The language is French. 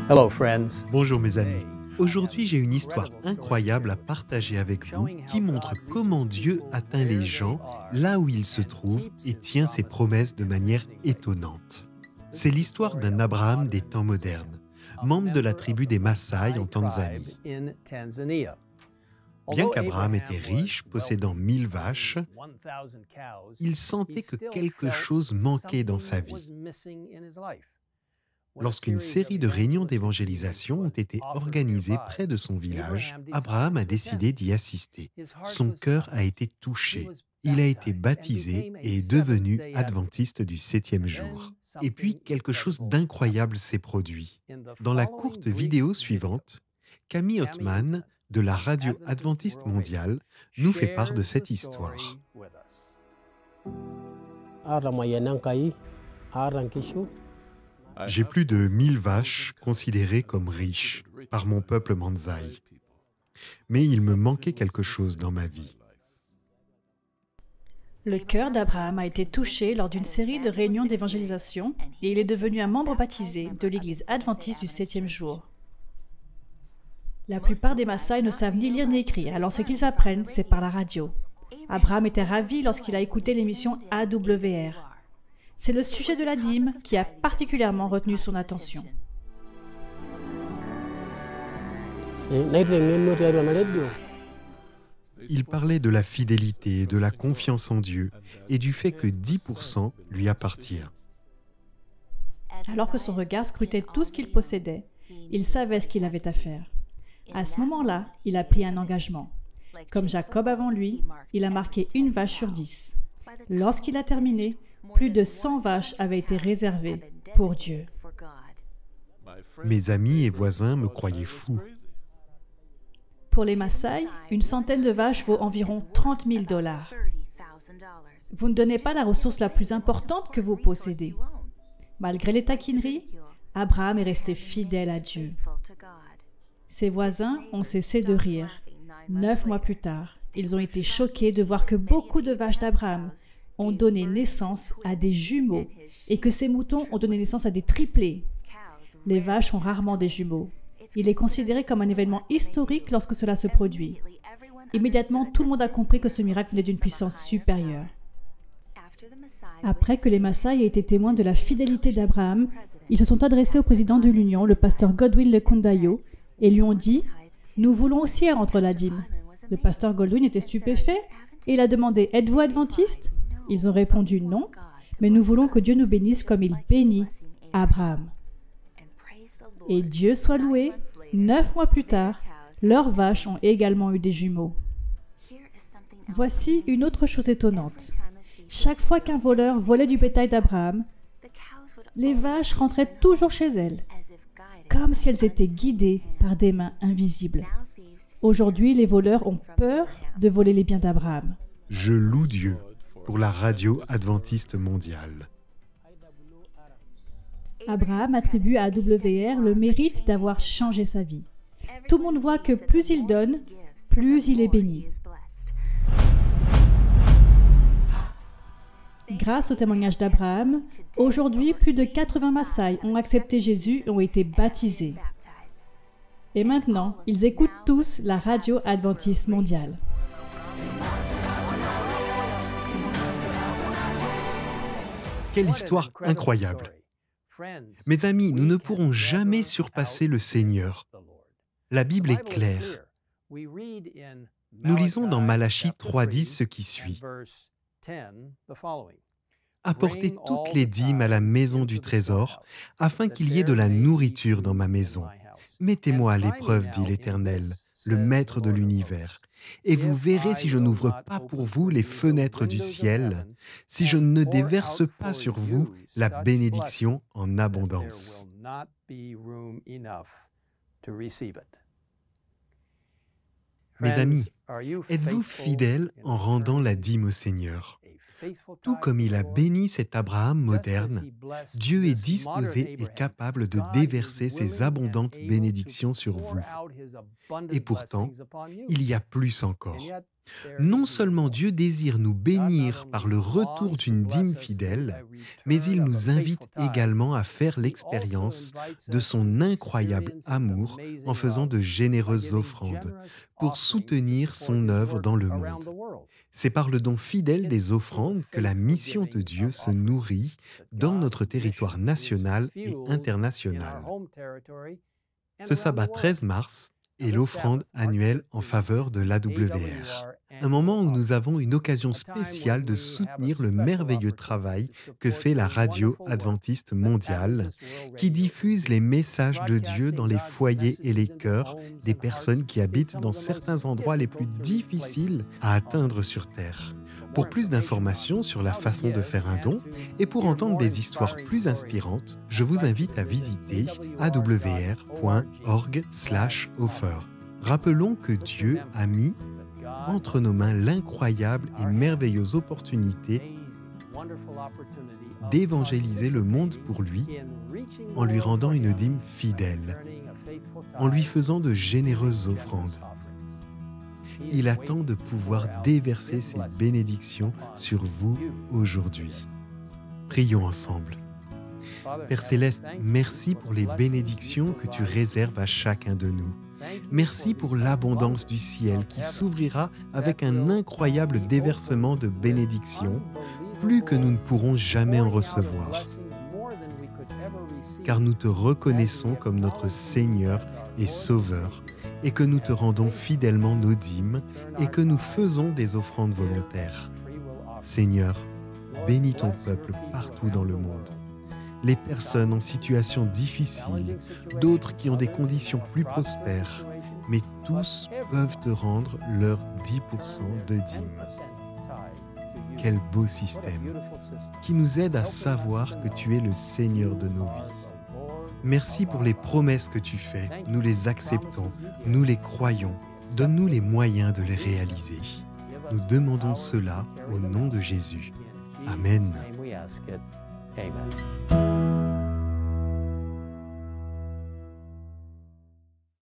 Hello, friends. Bonjour mes amis. Aujourd'hui, j'ai une histoire incroyable à partager avec vous qui montre comment Dieu atteint les gens là où ils se trouvent et tient ses promesses de manière étonnante. C'est l'histoire d'un Abraham des temps modernes, membre de la tribu des Maasai en Tanzanie. Bien qu'Abraham était riche, possédant 1000 vaches, il sentait que quelque chose manquait dans sa vie. Lorsqu'une série de réunions d'évangélisation ont été organisées près de son village, Abraham a décidé d'y assister. Son cœur a été touché. Il a été baptisé et est devenu adventiste du 7e jour. Et puis, quelque chose d'incroyable s'est produit. Dans la courte vidéo suivante, Camille Othman, de la radio adventiste mondiale, nous fait part de cette histoire. J'ai plus de 1000 vaches considérées comme riches par mon peuple Manzai. Mais il me manquait quelque chose dans ma vie. Le cœur d'Abraham a été touché lors d'une série de réunions d'évangélisation et il est devenu un membre baptisé de l'Église adventiste du 7e jour. La plupart des Maasai ne savent ni lire ni écrire, alors ce qu'ils apprennent, c'est par la radio. Abraham était ravi lorsqu'il a écouté l'émission AWR. C'est le sujet de la dîme qui a particulièrement retenu son attention. Il parlait de la fidélité, de la confiance en Dieu et du fait que 10% lui appartient. Alors que son regard scrutait tout ce qu'il possédait, il savait ce qu'il avait à faire. À ce moment-là, il a pris un engagement. Comme Jacob avant lui, il a marqué une vache sur 10. Lorsqu'il a terminé, plus de 100 vaches avaient été réservées pour Dieu. Mes amis et voisins me croyaient fou. Pour les Maasai, une centaine de vaches vaut environ 30 000 $. Vous ne donnez pas la ressource la plus importante que vous possédez. Malgré les taquineries, Abraham est resté fidèle à Dieu. Ses voisins ont cessé de rire. 9 mois plus tard, ils ont été choqués de voir que beaucoup de vaches d'Abraham ont donné naissance à des jumeaux et que ces moutons ont donné naissance à des triplés. Les vaches ont rarement des jumeaux. Il est considéré comme un événement historique lorsque cela se produit. Immédiatement, tout le monde a compris que ce miracle venait d'une puissance supérieure. Après que les Maasai aient été témoins de la fidélité d'Abraham, ils se sont adressés au président de l'Union, le pasteur Godwin Lekundayo, et lui ont dit « Nous voulons aussi rendre la dîme ». Le pasteur Godwin était stupéfait et il a demandé « Êtes-vous adventiste ?» Ils ont répondu « Non, mais nous voulons que Dieu nous bénisse comme il bénit Abraham ». Et Dieu soit loué, 9 mois plus tard, leurs vaches ont également eu des jumeaux. Voici une autre chose étonnante. Chaque fois qu'un voleur volait du bétail d'Abraham, les vaches rentraient toujours chez elles, comme si elles étaient guidées par des mains invisibles. Aujourd'hui, les voleurs ont peur de voler les biens d'Abraham. Je loue Dieu pour la radio adventiste mondiale. Abraham attribue à AWR le mérite d'avoir changé sa vie. Tout le monde voit que plus il donne, plus il est béni. Grâce au témoignage d'Abraham, aujourd'hui, plus de 80 Maasai ont accepté Jésus et ont été baptisés. Et maintenant, ils écoutent tous la radio adventiste mondiale. Quelle histoire incroyable! Mes amis, nous ne pourrons jamais surpasser le Seigneur. La Bible est claire. Nous lisons dans Malachie 3.10 ce qui suit. Apportez toutes les dîmes à la maison du trésor, afin qu'il y ait de la nourriture dans ma maison. Mettez-moi à l'épreuve, dit l'Éternel, le Maître de l'univers, et vous verrez si je n'ouvre pas pour vous les fenêtres du ciel, si je ne déverse pas sur vous la bénédiction en abondance. Mes amis, êtes-vous fidèles en rendant la dîme au Seigneur? Tout comme il a béni cet Abraham moderne, Dieu est disposé et capable de déverser ses abondantes bénédictions sur vous. Et pourtant, il y a plus encore. Non seulement Dieu désire nous bénir par le retour d'une dîme fidèle, mais il nous invite également à faire l'expérience de son incroyable amour en faisant de généreuses offrandes pour soutenir son œuvre dans le monde. C'est par le don fidèle des offrandes que la mission de Dieu se nourrit dans notre territoire national et international. Ce sabbat 13 mars est l'offrande annuelle en faveur de l'AWR. Un moment où nous avons une occasion spéciale de soutenir le merveilleux travail que fait la radio adventiste mondiale, qui diffuse les messages de Dieu dans les foyers et les cœurs des personnes qui habitent dans certains endroits les plus difficiles à atteindre sur Terre. Pour plus d'informations sur la façon de faire un don et pour entendre des histoires plus inspirantes, je vous invite à visiter awr.org/offer. Rappelons que Dieu a mis entre nos mains l'incroyable et merveilleuse opportunité d'évangéliser le monde pour lui en lui rendant une dîme fidèle, en lui faisant de généreuses offrandes. Il attend de pouvoir déverser ses bénédictions sur vous aujourd'hui. Prions ensemble. Père Céleste, merci pour les bénédictions que tu réserves à chacun de nous. Merci pour l'abondance du ciel qui s'ouvrira avec un incroyable déversement de bénédictions, plus que nous ne pourrons jamais en recevoir. Car nous te reconnaissons comme notre Seigneur et Sauveur, et que nous te rendons fidèlement nos dîmes, et que nous faisons des offrandes volontaires. Seigneur, bénis ton peuple partout dans le monde. Les personnes en situation difficile, d'autres qui ont des conditions plus prospères, mais tous peuvent te rendre leur 10% de dîme. Quel beau système qui nous aide à savoir que tu es le Seigneur de nos vies. Merci pour les promesses que tu fais, nous les acceptons, nous les croyons. Donne-nous les moyens de les réaliser. Nous demandons cela au nom de Jésus. Amen. Amen.